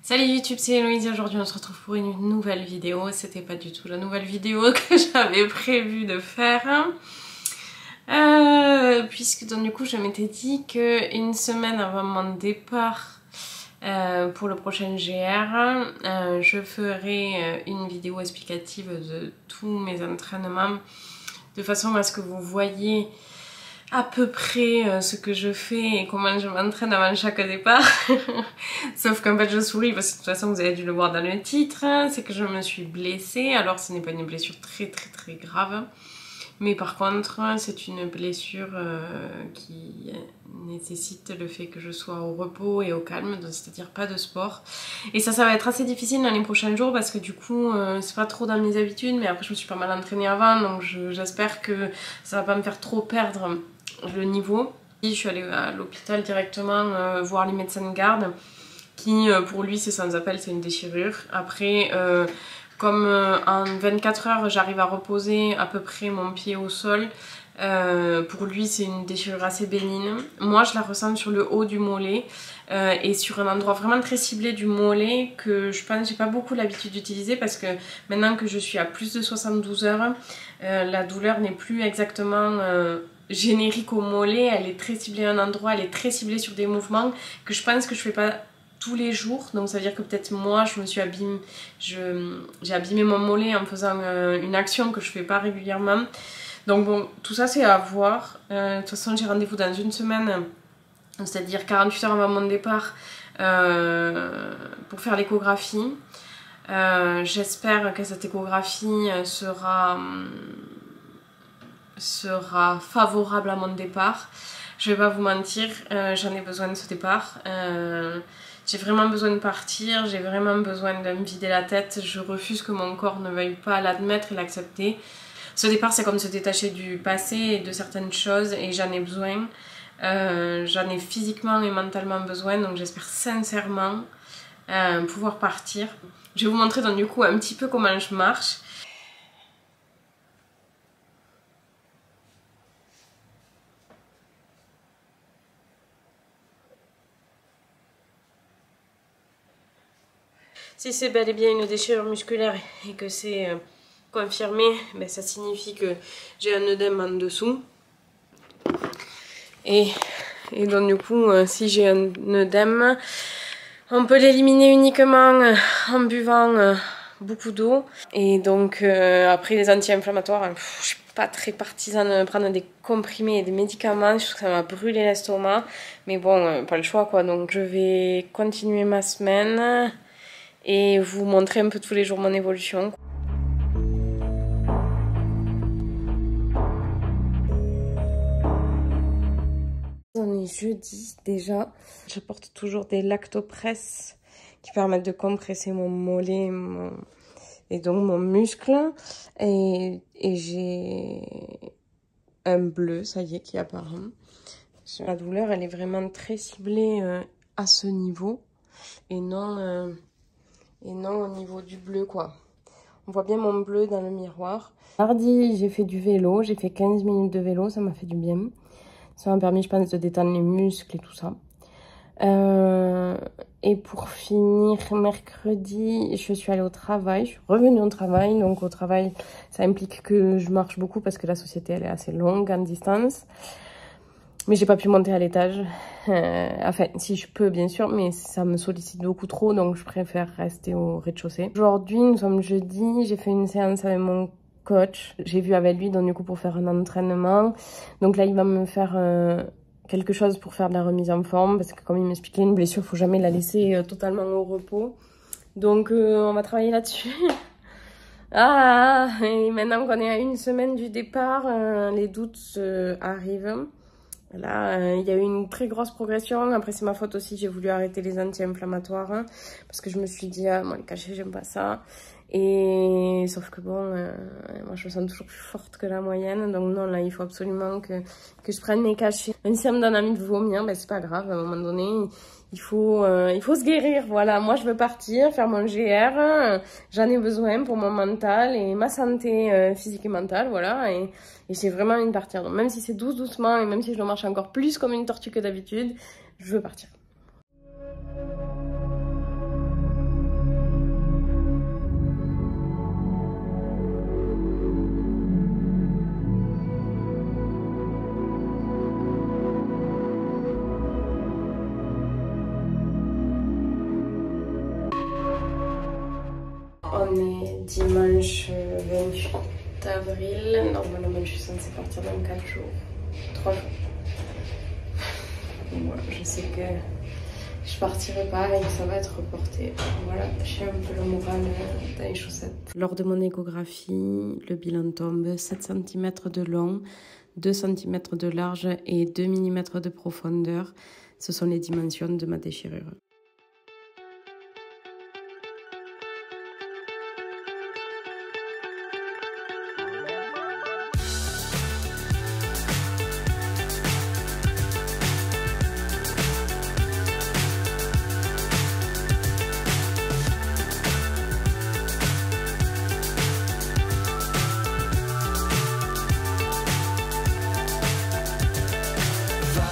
Salut YouTube, c'est Héloïse. Aujourd'hui on se retrouve pour une nouvelle vidéo. C'était pas du tout la nouvelle vidéo que j'avais prévu de faire. Puisque donc, du coup je m'étais dit qu'une semaine avant mon départ pour le prochain GR, je ferai une vidéo explicative de tous mes entraînements de façon à ce que vous voyez à peu près ce que je fais et comment je m'entraîne avant chaque départ. Sauf qu'en fait je souris parce que de toute façon vous avez dû le voir dans le titre, c'est que je me suis blessée. Alors ce n'est pas une blessure très grave, mais par contre c'est une blessure qui nécessite le fait que je sois au repos et au calme, c'est-à-dire pas de sport. Et ça va être assez difficile dans les prochains jours parce que du coup c'est pas trop dans mes habitudes, mais après je me suis pas mal entraînée avant, donc j'espère que ça va pas me faire trop perdre le niveau. Je suis allée à l'hôpital directement voir les médecins de garde qui pour lui c'est sans appel, c'est une déchirure. Après comme en 24 heures j'arrive à reposer à peu près mon pied au sol, pour lui c'est une déchirure assez bénigne. Moi je la ressens sur le haut du mollet et sur un endroit vraiment très ciblé du mollet que je pense que j'ai pas beaucoup l'habitude d'utiliser parce que maintenant que je suis à plus de 72 heures, la douleur n'est plus exactement générique au mollet, elle est très ciblée à un endroit, elle est très ciblée sur des mouvements que je pense que je fais pas tous les jours, donc ça veut dire que peut-être moi je me suis abîmée, j'ai abîmé mon mollet en faisant une action que je fais pas régulièrement. Donc bon, tout ça c'est à voir. De toute façon j'ai rendez-vous dans une semaine, c'est-à-dire 48 heures avant mon départ, pour faire l'échographie. J'espère que cette échographie sera favorable à mon départ. Je vais pas vous mentir, j'en ai besoin de ce départ. J'ai vraiment besoin de partir, j'ai vraiment besoin de me vider la tête. Je refuse que mon corps ne veuille pas l'admettre et l'accepter. Ce départ c'est comme se détacher du passé et de certaines choses et j'en ai besoin. J'en ai physiquement et mentalement besoin, donc j'espère sincèrement pouvoir partir. Je vais vous montrer donc du coup un petit peu comment je marche. Si c'est bel et bien une déchirure musculaire et que c'est confirmé, ben ça signifie que j'ai un œdème en dessous. Et donc du coup, si j'ai un œdème, on peut l'éliminer uniquement en buvant beaucoup d'eau. Et donc après les anti-inflammatoires, je suis pas très partisane de prendre des comprimés et des médicaments, je trouve que ça m'a brûlé l'estomac. Mais bon, pas le choix quoi, donc je vais continuer ma semaine et vous montrer un peu tous les jours mon évolution. On est jeudi déjà. Je porte toujours des Lactopress qui permettent de compresser mon mollet et donc mon muscle. Et j'ai un bleu, ça y est, qui apparaît. La douleur, elle est vraiment très ciblée à ce niveau et non au niveau du bleu, quoi. On voit bien mon bleu dans le miroir. Mardi, j'ai fait du vélo. J'ai fait 15 minutes de vélo, ça m'a fait du bien. Ça m'a permis, je pense, de détendre les muscles et tout ça. Et pour finir, mercredi, je suis allée au travail. Je suis revenue au travail. Donc au travail, ça implique que je marche beaucoup parce que la société, elle est assez longue en distance. Mais j'ai pas pu monter à l'étage. Enfin, si je peux, bien sûr, mais ça me sollicite beaucoup trop, donc je préfère rester au rez-de-chaussée. Aujourd'hui, nous sommes jeudi, j'ai fait une séance avec mon coach. J'ai vu avec lui, donc du coup, pour faire un entraînement. Donc là, il va me faire quelque chose pour faire de la remise en forme, parce que comme il m'expliquait, une blessure, faut jamais la laisser totalement au repos. Donc, on va travailler là-dessus. Ah, et maintenant qu'on est à une semaine du départ, les doutes arrivent. Là, il y a eu une très grosse progression. Après, c'est ma faute aussi. J'ai voulu arrêter les anti-inflammatoires parce que je me suis dit, ah, moi, les cachets, j'aime pas ça. Et sauf que bon, moi, je me sens toujours plus forte que la moyenne. Donc non, là, il faut absolument que je prenne mes cachets. Même si ça me donne envie de vomir, ben, c'est pas grave. À un moment donné, il faut se guérir. Voilà, moi, je veux partir, faire mon GR. J'en ai besoin pour mon mental et ma santé physique et mentale, voilà. Et j'ai vraiment envie de partir. Donc, même si c'est doucement et même si je dois marcher encore plus comme une tortue que d'habitude, je veux partir. On est dimanche 28 avril. Normalement, je suis censée partir dans 4 jours. 3 jours. Voilà, je sais que je partirai pas et que ça va être reporté. Voilà, j'ai un peu le moral dans les chaussettes. Lors de mon échographie, le bilan tombe 7 cm de long, 2 cm de large et 2 mm de profondeur. Ce sont les dimensions de ma déchirure.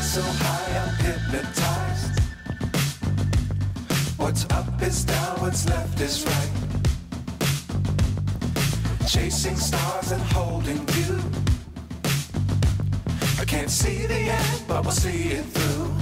So high, I'm hypnotized. What's up is down, what's left is right. Chasing stars and holding you. I can't see the end, but we'll see it through.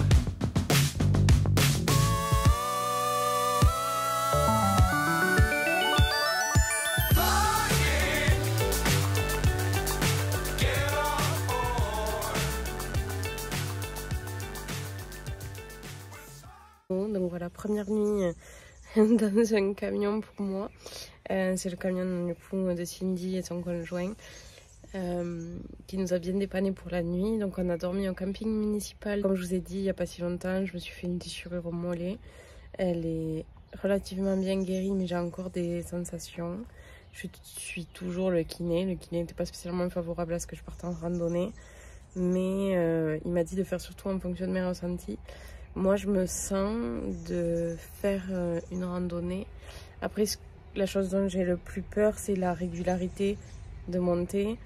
Donc voilà, première nuit dans un camion pour moi. C'est le camion du coup de Cindy et son conjoint qui nous a bien dépanné pour la nuit. Donc on a dormi au camping municipal. Comme je vous ai dit il n'y a pas si longtemps, je me suis fait une déchirure au mollet. Elle est relativement bien guérie, mais j'ai encore des sensations. Je suis toujours le kiné. Le kiné n'était pas spécialement favorable à ce que je parte en randonnée. Mais il m'a dit de faire surtout en fonction de mes ressentis. Moi, je me sens de faire une randonnée. Après, la chose dont j'ai le plus peur, c'est la régularité de montée,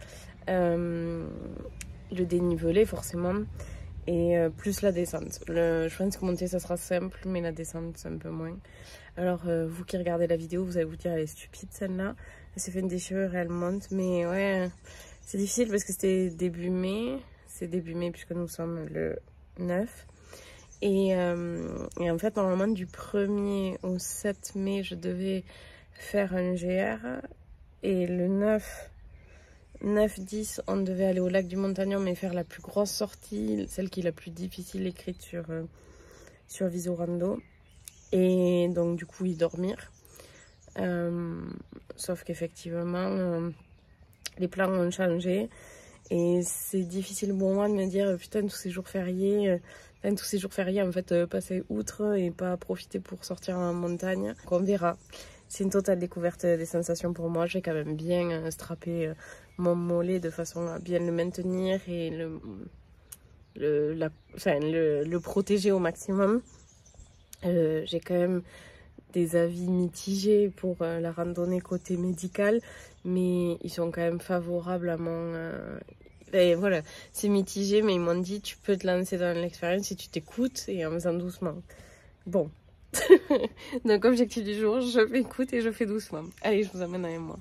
le dénivelé forcément, et plus la descente. Je pense que monter, ça sera simple, mais la descente, c'est un peu moins. Alors, vous qui regardez la vidéo, vous allez vous dire, elle est stupide celle-là. Elle s'est fait une déchirure, elle monte, mais ouais, c'est difficile parce que c'était début mai. C'est début mai puisque nous sommes le 9. Et en fait, normalement, du 1er au 7 mai, je devais faire un GR. Et le 9-10, on devait aller au lac du Montagnon, mais faire la plus grosse sortie, celle qui est la plus difficile écrite sur Visorando. Et donc, du coup, y dormir. Sauf qu'effectivement, les plans ont changé. Et c'est difficile pour moi de me dire, putain, tous ces jours fériés... en fait, passer outre et pas profiter pour sortir en montagne. Donc, on verra. C'est une totale découverte des sensations pour moi. J'ai quand même bien strappé mon mollet de façon à bien le maintenir et le protéger au maximum. J'ai quand même des avis mitigés pour la randonnée côté médical, mais ils sont quand même favorables à mon... Et voilà, c'est mitigé, mais ils m'ont dit tu peux te lancer dans l'expérience si tu t'écoutes et en faisant doucement. Bon. Donc, objectif du jour, je m'écoute et je fais doucement. Allez, je vous emmène avec moi.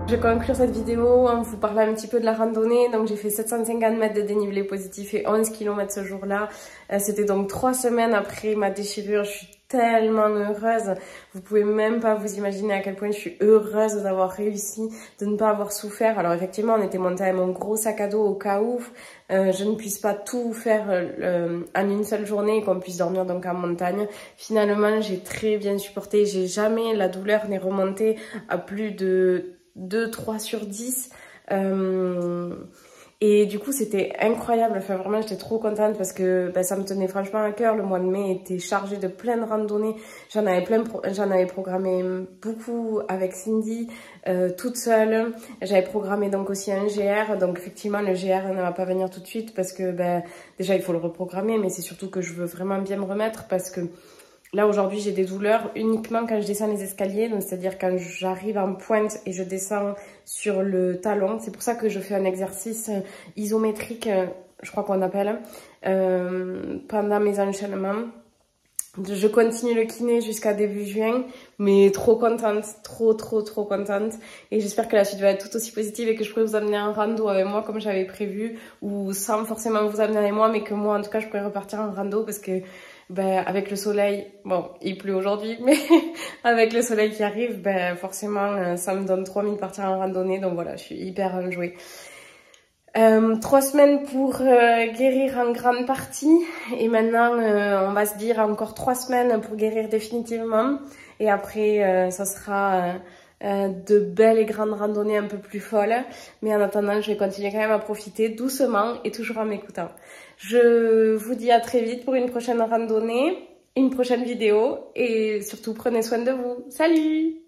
Je vais conclure cette vidéo en vous parlant un petit peu de la randonnée. Donc j'ai fait 750 mètres de dénivelé positif et 11 km ce jour-là. C'était donc 3 semaines après ma déchirure. Je suis tellement heureuse. Vous pouvez même pas vous imaginer à quel point je suis heureuse d'avoir réussi, de ne pas avoir souffert. Alors effectivement, on était monté avec mon gros sac à dos au cas où je ne puisse pas tout faire en une seule journée et qu'on puisse dormir donc en montagne. Finalement, j'ai très bien supporté. J'ai jamais, la douleur n'est remontée à plus de 2-3 sur 10 et du coup c'était incroyable, enfin vraiment j'étais trop contente parce que ça me tenait franchement à cœur. Le mois de mai était chargé de plein de randonnées, j'en avais programmé beaucoup avec Cindy, toute seule. J'avais programmé donc aussi un GR, donc effectivement le GR ne va pas venir tout de suite parce que déjà il faut le reprogrammer, mais c'est surtout que je veux vraiment bien me remettre parce que là, aujourd'hui, j'ai des douleurs uniquement quand je descends les escaliers, donc c'est-à-dire quand j'arrive en pointe et je descends sur le talon. C'est pour ça que je fais un exercice isométrique, je crois qu'on appelle, pendant mes enchaînements. Je continue le kiné jusqu'à début juin, mais trop contente, trop contente. Et j'espère que la suite va être tout aussi positive et que je pourrai vous amener en rando avec moi comme j'avais prévu, ou sans forcément vous amener avec moi, mais que moi, en tout cas, je pourrais repartir en rando parce que avec le soleil, bon, il pleut aujourd'hui, mais avec le soleil qui arrive, forcément, ça me donne trop envie de partir en randonnée. Donc voilà, je suis hyper enjouée. 3 semaines pour guérir en grande partie. Et maintenant, on va se dire encore 3 semaines pour guérir définitivement. Et après, ça sera de belles et grandes randonnées un peu plus folles. Mais en attendant, je vais continuer quand même à profiter doucement et toujours en m'écoutant. Je vous dis à très vite pour une prochaine randonnée, une prochaine vidéo et surtout prenez soin de vous. Salut!